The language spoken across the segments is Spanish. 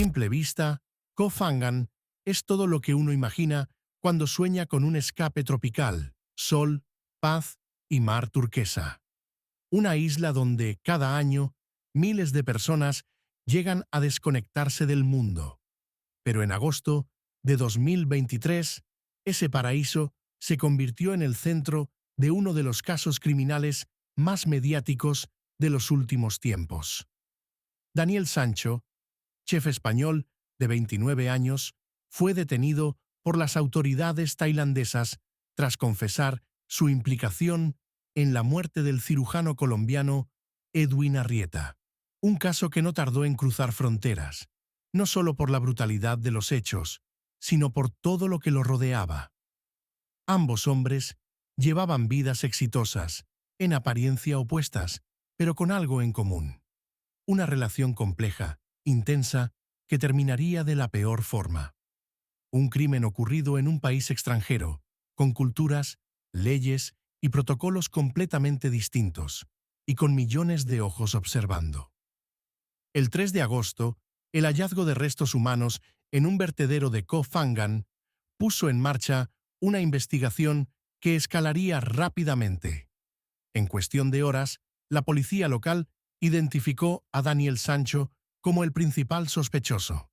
simple vista, Koh Phangan es todo lo que uno imagina cuando sueña con un escape tropical, sol, paz y mar turquesa. Una isla donde, cada año, miles de personas llegan a desconectarse del mundo. Pero en agosto de 2023, ese paraíso se convirtió en el centro de uno de los casos criminales más mediáticos de los últimos tiempos. Daniel Sancho, chef español de 29 años, fue detenido por las autoridades tailandesas tras confesar su implicación en la muerte del cirujano colombiano Edwin Arrieta. Un caso que no tardó en cruzar fronteras, no solo por la brutalidad de los hechos, sino por todo lo que lo rodeaba. Ambos hombres llevaban vidas exitosas, en apariencia opuestas, pero con algo en común. Una relación compleja, intensa, que terminaría de la peor forma. Un crimen ocurrido en un país extranjero, con culturas, leyes y protocolos completamente distintos, y con millones de ojos observando. El 3 de agosto, el hallazgo de restos humanos en un vertedero de Koh Phangan puso en marcha una investigación que escalaría rápidamente. En cuestión de horas, la policía local identificó a Daniel Sancho como el principal sospechoso.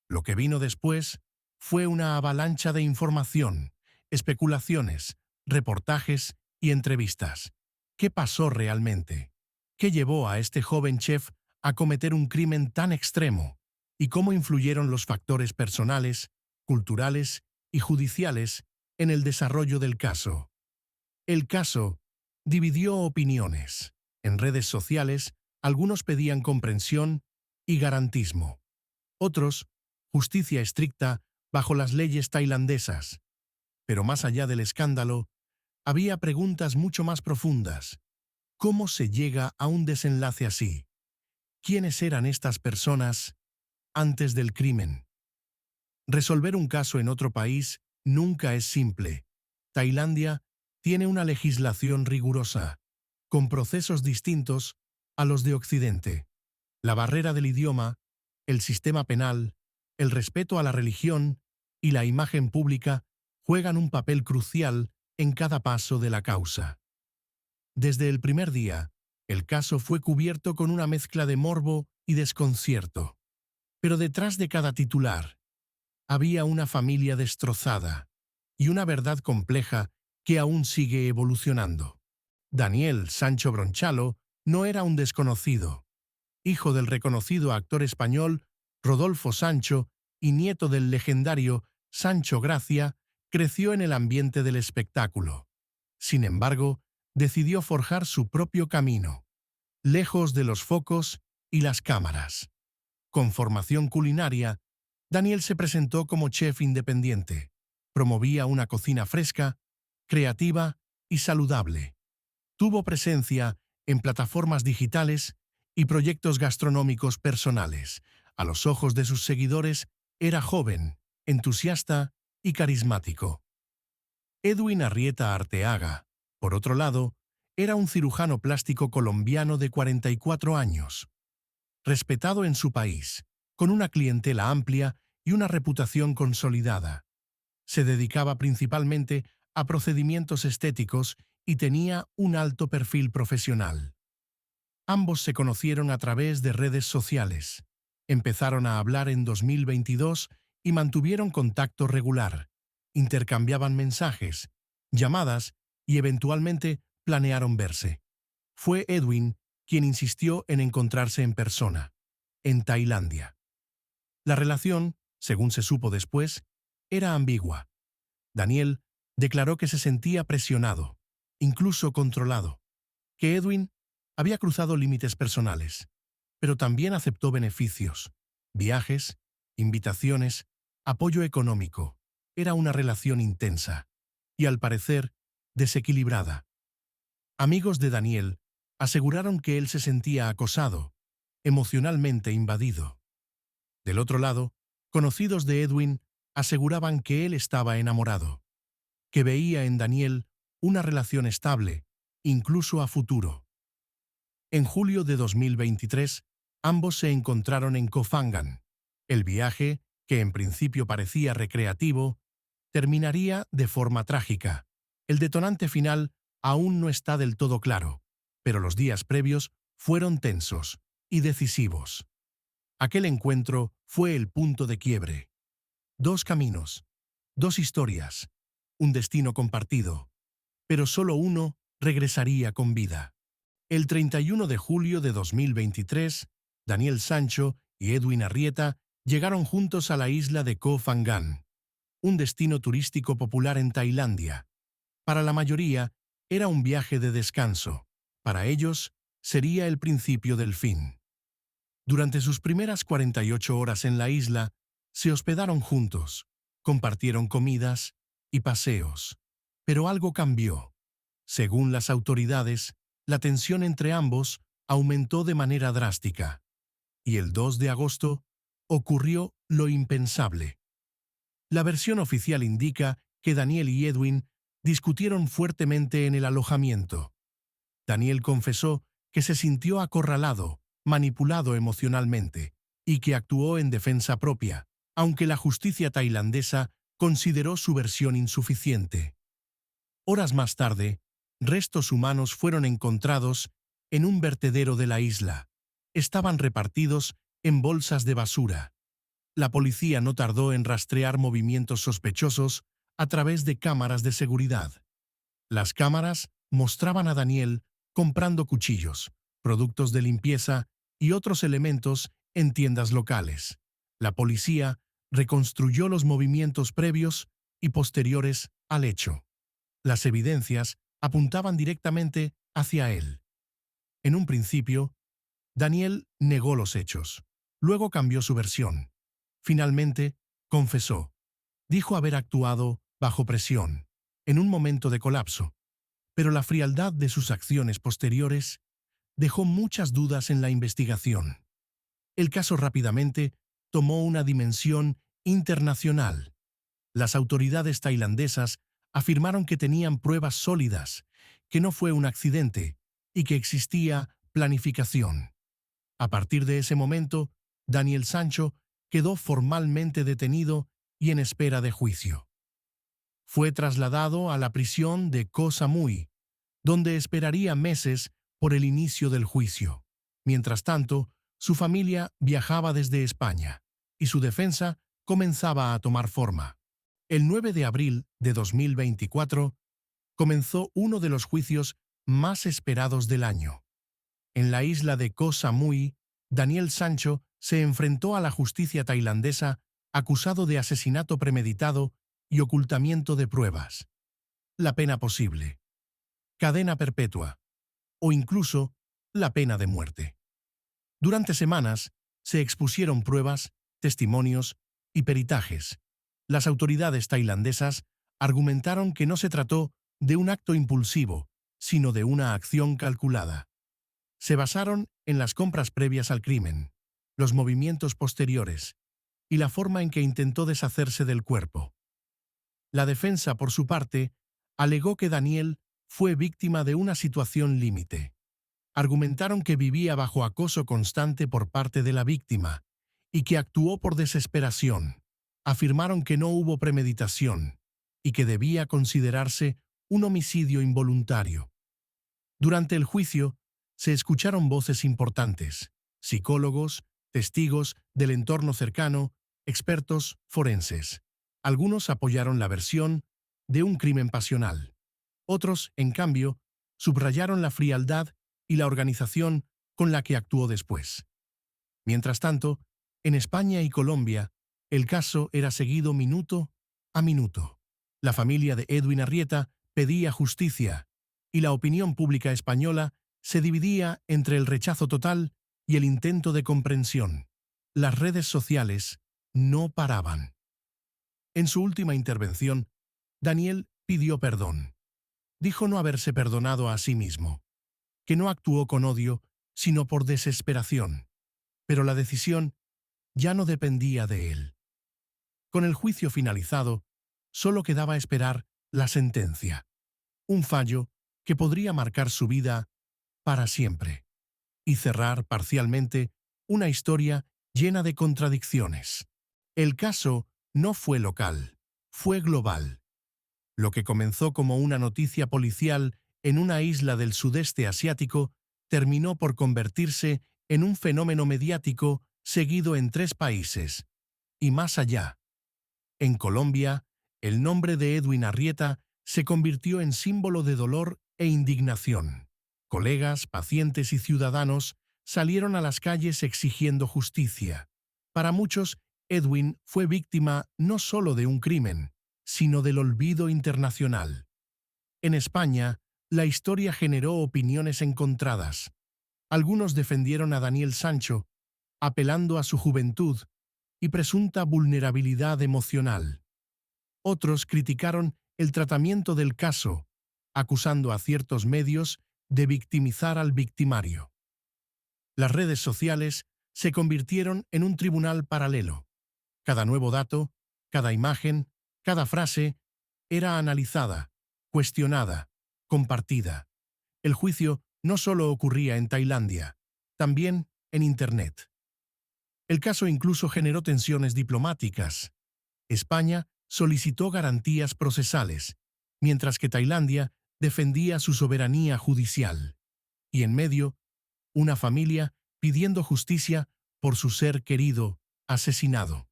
Lo que vino después fue una avalancha de información, especulaciones, reportajes y entrevistas. ¿Qué pasó realmente? ¿Qué llevó a este joven chef a cometer un crimen tan extremo? ¿Y cómo influyeron los factores personales, culturales y judiciales en el desarrollo del caso? El caso dividió opiniones. En redes sociales, algunos pedían comprensión y garantismo. Otros, justicia estricta bajo las leyes tailandesas. Pero más allá del escándalo, había preguntas mucho más profundas. ¿Cómo se llega a un desenlace así? ¿Quiénes eran estas personas antes del crimen? Resolver un caso en otro país nunca es simple. Tailandia tiene una legislación rigurosa, con procesos distintos a los de Occidente. La barrera del idioma, el sistema penal, el respeto a la religión y la imagen pública juegan un papel crucial en cada paso de la causa. Desde el primer día, el caso fue cubierto con una mezcla de morbo y desconcierto. Pero detrás de cada titular, había una familia destrozada y una verdad compleja que aún sigue evolucionando. Daniel Sancho Bronchalo no era un desconocido. Hijo del reconocido actor español Rodolfo Sancho y nieto del legendario Sancho Gracia, creció en el ambiente del espectáculo. Sin embargo, decidió forjar su propio camino, lejos de los focos y las cámaras. Con formación culinaria, Daniel se presentó como chef independiente. Promovía una cocina fresca, creativa y saludable. Tuvo presencia en plataformas digitales y proyectos gastronómicos personales. A los ojos de sus seguidores, era joven, entusiasta y carismático. Edwin Arrieta Arteaga, por otro lado, era un cirujano plástico colombiano de 44 años. Respetado en su país, con una clientela amplia y una reputación consolidada. Se dedicaba principalmente a procedimientos estéticos y tenía un alto perfil profesional. Ambos se conocieron a través de redes sociales. Empezaron a hablar en 2022 y mantuvieron contacto regular. Intercambiaban mensajes, llamadas y eventualmente planearon verse. Fue Edwin quien insistió en encontrarse en persona, en Tailandia. La relación, según se supo después, era ambigua. Daniel declaró que se sentía presionado, incluso controlado, que Edwin había cruzado límites personales, pero también aceptó beneficios, viajes, invitaciones, apoyo económico. Era una relación intensa y, al parecer, desequilibrada. Amigos de Daniel aseguraron que él se sentía acosado, emocionalmente invadido. Del otro lado, conocidos de Edwin aseguraban que él estaba enamorado, que veía en Daniel una relación estable, incluso a futuro. En julio de 2023, ambos se encontraron en Koh Phangan. El viaje, que en principio parecía recreativo, terminaría de forma trágica. El detonante final aún no está del todo claro, pero los días previos fueron tensos y decisivos. Aquel encuentro fue el punto de quiebre. Dos caminos, dos historias, un destino compartido, pero solo uno regresaría con vida. El 31 de julio de 2023, Daniel Sancho y Edwin Arrieta llegaron juntos a la isla de Koh Phangan, un destino turístico popular en Tailandia. Para la mayoría, era un viaje de descanso. Para ellos, sería el principio del fin. Durante sus primeras 48 horas en la isla, se hospedaron juntos, compartieron comidas y paseos. Pero algo cambió. Según las autoridades, la tensión entre ambos aumentó de manera drástica. Y el 2 de agosto ocurrió lo impensable. La versión oficial indica que Daniel y Edwin discutieron fuertemente en el alojamiento. Daniel confesó que se sintió acorralado, manipulado emocionalmente, y que actuó en defensa propia, aunque la justicia tailandesa consideró su versión insuficiente. Horas más tarde, restos humanos fueron encontrados en un vertedero de la isla. Estaban repartidos en bolsas de basura. La policía no tardó en rastrear movimientos sospechosos a través de cámaras de seguridad. Las cámaras mostraban a Daniel comprando cuchillos, productos de limpieza y otros elementos en tiendas locales. La policía reconstruyó los movimientos previos y posteriores al hecho. Las evidencias apuntaban directamente hacia él. En un principio, Daniel negó los hechos. Luego cambió su versión. Finalmente, confesó. Dijo haber actuado bajo presión, en un momento de colapso, pero la frialdad de sus acciones posteriores dejó muchas dudas en la investigación. El caso rápidamente tomó una dimensión internacional. Las autoridades tailandesas afirmaron que tenían pruebas sólidas, que no fue un accidente y que existía planificación. A partir de ese momento, Daniel Sancho quedó formalmente detenido y en espera de juicio. Fue trasladado a la prisión de Koh Samui, donde esperaría meses por el inicio del juicio. Mientras tanto, su familia viajaba desde España y su defensa comenzaba a tomar forma. El 9 de abril de 2024 comenzó uno de los juicios más esperados del año. En la isla de Koh Samui, Daniel Sancho se enfrentó a la justicia tailandesa acusado de asesinato premeditado y ocultamiento de pruebas. La pena posible: cadena perpetua o incluso la pena de muerte. Durante semanas se expusieron pruebas, testimonios y peritajes. Las autoridades tailandesas argumentaron que no se trató de un acto impulsivo, sino de una acción calculada. Se basaron en las compras previas al crimen, los movimientos posteriores y la forma en que intentó deshacerse del cuerpo. La defensa, por su parte, alegó que Daniel fue víctima de una situación límite. Argumentaron que vivía bajo acoso constante por parte de la víctima y que actuó por desesperación. Afirmaron que no hubo premeditación y que debía considerarse un homicidio involuntario. Durante el juicio, se escucharon voces importantes: psicólogos, testigos del entorno cercano, expertos forenses. Algunos apoyaron la versión de un crimen pasional. Otros, en cambio, subrayaron la frialdad y la organización con la que actuó después. Mientras tanto, en España y Colombia, el caso era seguido minuto a minuto. La familia de Edwin Arrieta pedía justicia, y la opinión pública española se dividía entre el rechazo total y el intento de comprensión. Las redes sociales no paraban. En su última intervención, Daniel pidió perdón. Dijo no haberse perdonado a sí mismo, que no actuó con odio, sino por desesperación. Pero la decisión ya no dependía de él. Con el juicio finalizado, solo quedaba esperar la sentencia. Un fallo que podría marcar su vida para siempre y cerrar parcialmente una historia llena de contradicciones. El caso no fue local, fue global. Lo que comenzó como una noticia policial en una isla del sudeste asiático terminó por convertirse en un fenómeno mediático seguido en 3 países. Y más allá. En Colombia, el nombre de Edwin Arrieta se convirtió en símbolo de dolor e indignación. Colegas, pacientes y ciudadanos salieron a las calles exigiendo justicia. Para muchos, Edwin fue víctima no solo de un crimen, sino del olvido internacional. En España, la historia generó opiniones encontradas. Algunos defendieron a Daniel Sancho, apelando a su juventud y presunta vulnerabilidad emocional. Otros criticaron el tratamiento del caso, acusando a ciertos medios de victimizar al victimario. Las redes sociales se convirtieron en un tribunal paralelo. Cada nuevo dato, cada imagen, cada frase era analizada, cuestionada, compartida. El juicio no solo ocurría en Tailandia, también en Internet. El caso incluso generó tensiones diplomáticas. España solicitó garantías procesales, mientras que Tailandia defendía su soberanía judicial. Y en medio, una familia pidiendo justicia por su ser querido asesinado.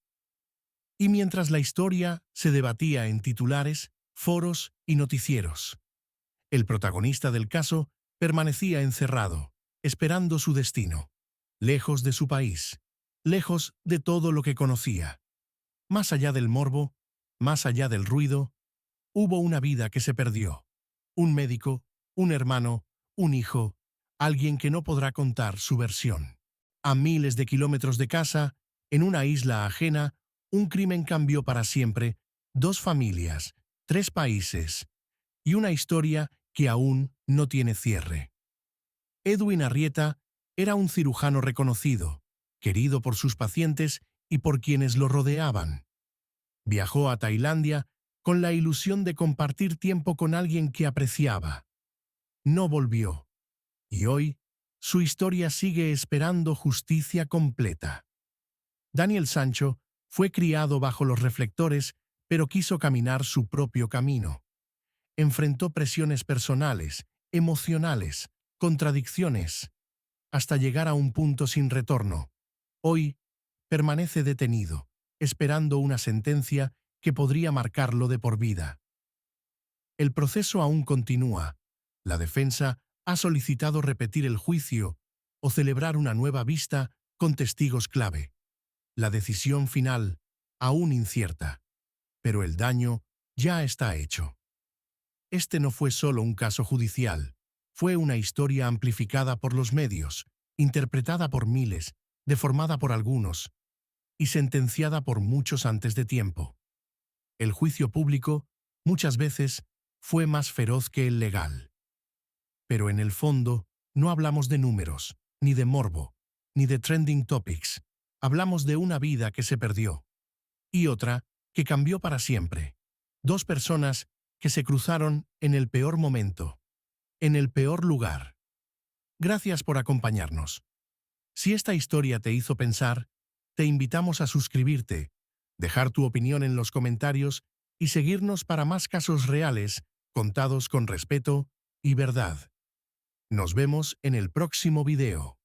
Y mientras la historia se debatía en titulares, foros y noticieros, el protagonista del caso permanecía encerrado, esperando su destino, lejos de su país, lejos de todo lo que conocía. Más allá del morbo, más allá del ruido, hubo una vida que se perdió. Un médico, un hermano, un hijo, alguien que no podrá contar su versión. A miles de kilómetros de casa, en una isla ajena, un crimen cambió para siempre 2 familias, 3 países y una historia que aún no tiene cierre. Edwin Arrieta era un cirujano reconocido, querido por sus pacientes y por quienes lo rodeaban. Viajó a Tailandia con la ilusión de compartir tiempo con alguien que apreciaba. No volvió. Y hoy, su historia sigue esperando justicia completa. Daniel Sancho fue criado bajo los reflectores, pero quiso caminar su propio camino. Enfrentó presiones personales, emocionales, contradicciones, hasta llegar a un punto sin retorno. Hoy, permanece detenido, esperando una sentencia que podría marcarlo de por vida. El proceso aún continúa. La defensa ha solicitado repetir el juicio o celebrar una nueva vista con testigos clave. La decisión final, aún incierta, pero el daño ya está hecho. Este no fue solo un caso judicial, fue una historia amplificada por los medios, interpretada por miles, deformada por algunos, y sentenciada por muchos antes de tiempo. El juicio público, muchas veces, fue más feroz que el legal. Pero en el fondo, no hablamos de números, ni de morbo, ni de trending topics. Hablamos de una vida que se perdió. Y otra que cambió para siempre. 2 personas que se cruzaron en el peor momento, en el peor lugar. Gracias por acompañarnos. Si esta historia te hizo pensar, te invitamos a suscribirte, dejar tu opinión en los comentarios y seguirnos para más casos reales, contados con respeto y verdad. Nos vemos en el próximo video.